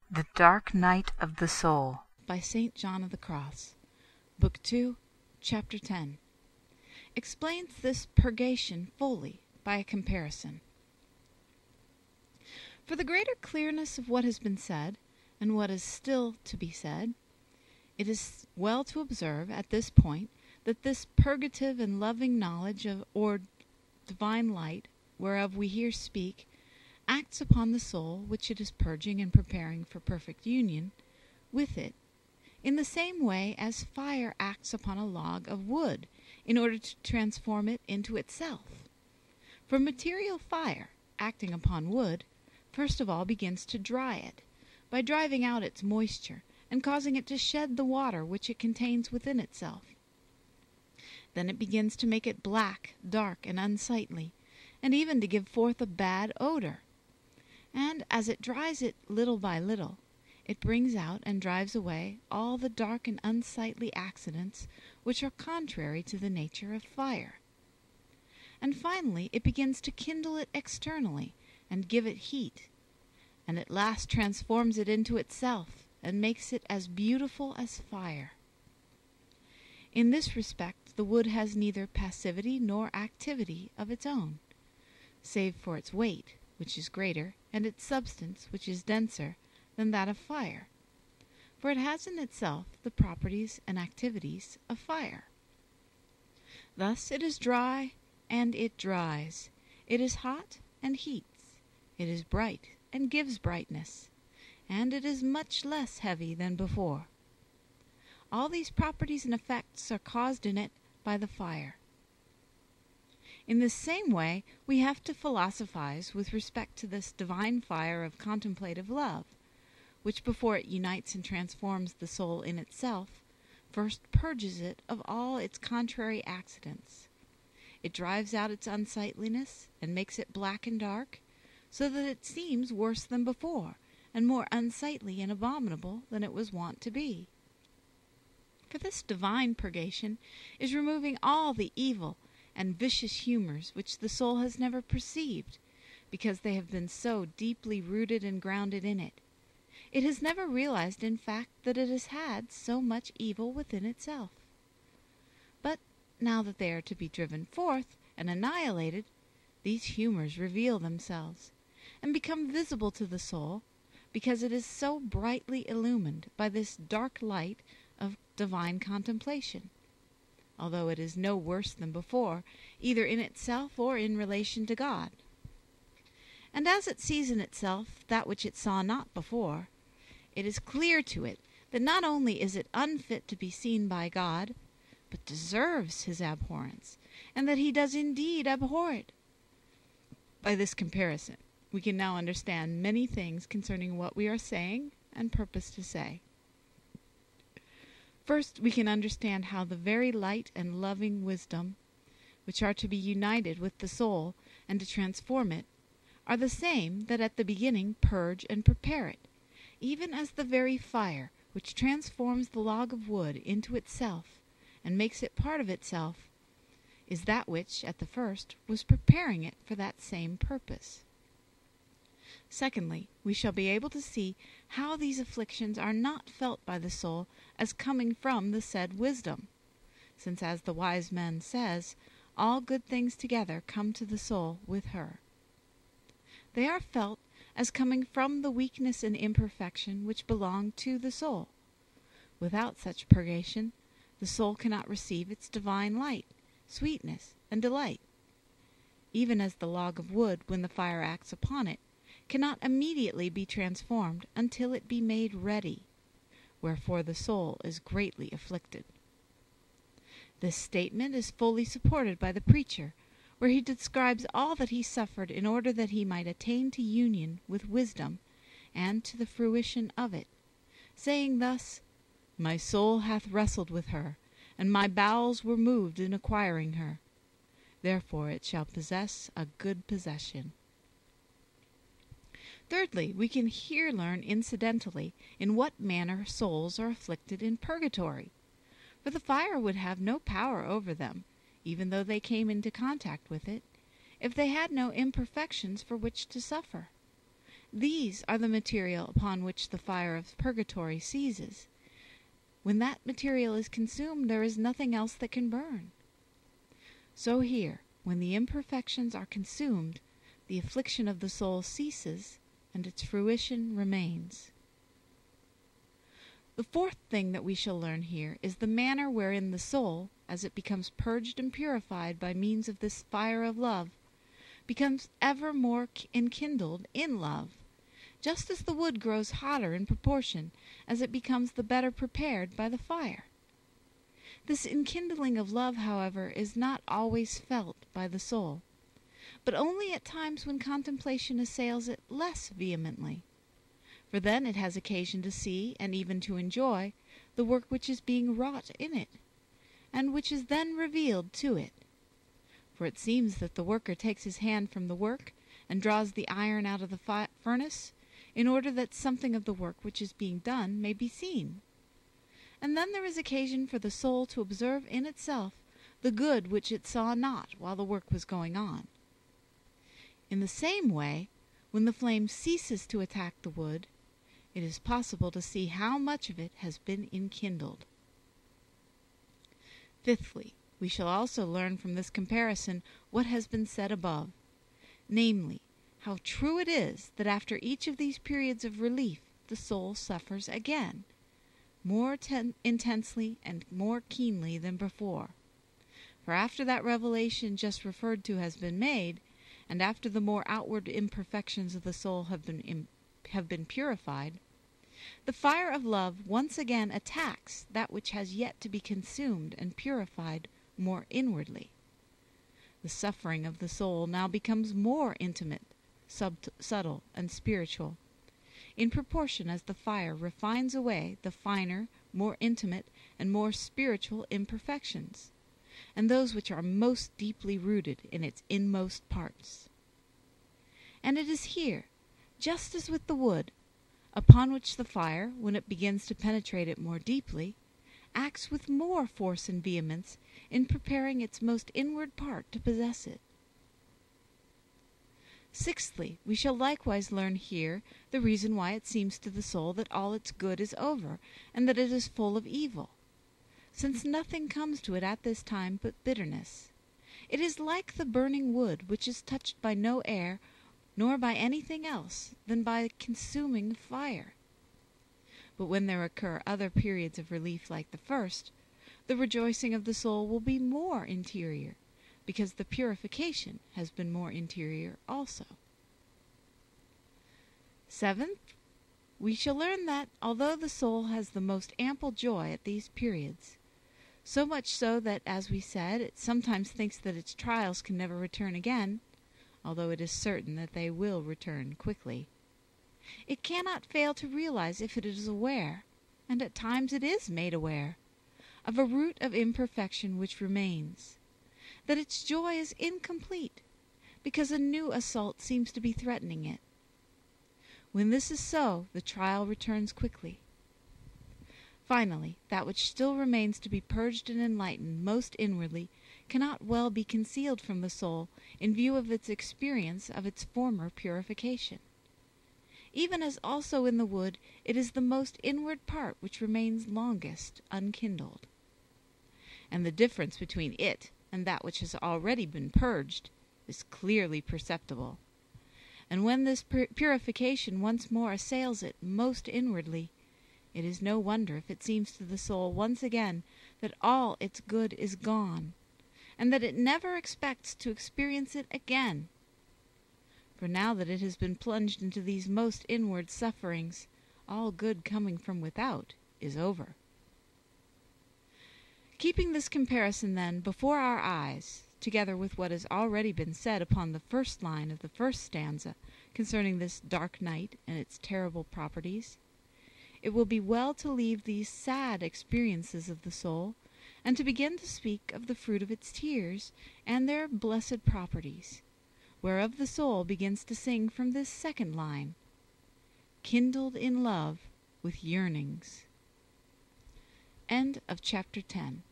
The Dark Night of the Soul by St. John of the Cross, Book 2, Chapter 10, explains this purgation fully by a comparison. For the greater clearness of what has been said, and what is still to be said, it is well to observe at this point that this purgative and loving knowledge of or divine light, whereof we here speak, acts upon the soul which it is purging and preparing for perfect union with it, in the same way as fire acts upon a log of wood in order to transform it into itself. For material fire, acting upon wood, first of all begins to dry it, by driving out its moisture and causing it to shed the water which it contains within itself. Then it begins to make it black, dark, and unsightly, and even to give forth a bad odor. And as it dries it little by little, it brings out and drives away all the dark and unsightly accidents which are contrary to the nature of fire. And finally it begins to kindle it externally and give it heat, and at last transforms it into itself and makes it as beautiful as fire. In this respect the wood has neither passivity nor activity of its own, save for its weight, which is greater, and its substance, which is denser, than that of fire, for it has in itself the properties and activities of fire. Thus it is dry, and it dries. It is hot, and heats. It is bright, and gives brightness, and it is much less heavy than before. All these properties and effects are caused in it by the fire. In this same way we have to philosophize with respect to this divine fire of contemplative love, which before it unites and transforms the soul in itself, first purges it of all its contrary accidents. It drives out its unsightliness, and makes it black and dark, so that it seems worse than before, and more unsightly and abominable than it was wont to be. For this divine purgation is removing all the evil and vicious humors which the soul has never perceived, because they have been so deeply rooted and grounded in it. It has never realized, in fact, that it has had so much evil within itself. But now that they are to be driven forth and annihilated, these humors reveal themselves, and become visible to the soul, because it is so brightly illumined by this dark light of divine contemplation, although it is no worse than before, either in itself or in relation to God. And as it sees in itself that which it saw not before, it is clear to it that not only is it unfit to be seen by God, but deserves his abhorrence, and that he does indeed abhor it. By this comparison, we can now understand many things concerning what we are saying and purpose to say. First, we can understand how the very light and loving wisdom, which are to be united with the soul and to transform it, are the same that at the beginning purge and prepare it, even as the very fire which transforms the log of wood into itself and makes it part of itself, is that which at the first was preparing it for that same purpose. Secondly, we shall be able to see how these afflictions are not felt by the soul as coming from the said wisdom, since, as the wise man says, all good things together come to the soul with her. They are felt as coming from the weakness and imperfection which belong to the soul. Without such purgation, the soul cannot receive its divine light, sweetness, and delight, even as the log of wood, when the fire acts upon it, cannot immediately be transformed until it be made ready, wherefore the soul is greatly afflicted. This statement is fully supported by the preacher, where he describes all that he suffered in order that he might attain to union with wisdom and to the fruition of it, saying thus, "My soul hath wrestled with her, and my bowels were moved in acquiring her. Therefore it shall possess a good possession." Thirdly, we can here learn incidentally in what manner souls are afflicted in purgatory, for the fire would have no power over them, even though they came into contact with it, if they had no imperfections for which to suffer. These are the material upon which the fire of purgatory seizes. When that material is consumed, there is nothing else that can burn. So here, when the imperfections are consumed, the affliction of the soul ceases, and its fruition remains. The fourth thing that we shall learn here is the manner wherein the soul, as it becomes purged and purified by means of this fire of love, becomes ever more enkindled in love, just as the wood grows hotter in proportion as it becomes the better prepared by the fire. This enkindling of love, however, is not always felt by the soul, but only at times when contemplation assails it less vehemently, for then it has occasion to see and even to enjoy the work which is being wrought in it, and which is then revealed to it. For it seems that the worker takes his hand from the work and draws the iron out of the furnace, in order that something of the work which is being done may be seen. And then there is occasion for the soul to observe in itself the good which it saw not while the work was going on. In the same way, when the flame ceases to attack the wood, it is possible to see how much of it has been enkindled. Fifthly, we shall also learn from this comparison what has been said above, namely, how true it is that after each of these periods of relief the soul suffers again, more intensely and more keenly than before. For after that revelation just referred to has been made, and after the more outward imperfections of the soul have been purified, the fire of love once again attacks that which has yet to be consumed and purified more inwardly. The suffering of the soul now becomes more intimate, subtle, and spiritual, in proportion as the fire refines away the finer, more intimate, and more spiritual imperfections, and those which are most deeply rooted in its inmost parts. And it is here, just as with the wood, upon which the fire, when it begins to penetrate it more deeply, acts with more force and vehemence in preparing its most inward part to possess it. Sixthly, we shall likewise learn here the reason why it seems to the soul that all its good is over, and that it is full of evil, since nothing comes to it at this time but bitterness. It is like the burning wood, which is touched by no air, nor by anything else than by consuming fire. But when there occur other periods of relief like the first, the rejoicing of the soul will be more interior, because the purification has been more interior also. Seventh, we shall learn that, although the soul has the most ample joy at these periods, so much so that, as we said, it sometimes thinks that its trials can never return again, although it is certain that they will return quickly, it cannot fail to realize, if it is aware, and at times it is made aware, of a root of imperfection which remains, that its joy is incomplete, because a new assault seems to be threatening it. When this is so, the trial returns quickly. Finally, that which still remains to be purged and enlightened most inwardly cannot well be concealed from the soul in view of its experience of its former purification. Even as also in the wood, it is the most inward part which remains longest unkindled. And the difference between it and that which has already been purged is clearly perceptible. And when this purification once more assails it most inwardly, it is no wonder if it seems to the soul once again that all its good is gone, and that it never expects to experience it again. For now that it has been plunged into these most inward sufferings, all good coming from without is over. Keeping this comparison, then, before our eyes, together with what has already been said upon the first line of the first stanza concerning this dark night and its terrible properties, it will be well to leave these sad experiences of the soul, and to begin to speak of the fruit of its tears and their blessed properties, whereof the soul begins to sing from this second line, kindled in love with yearnings. End of chapter 10.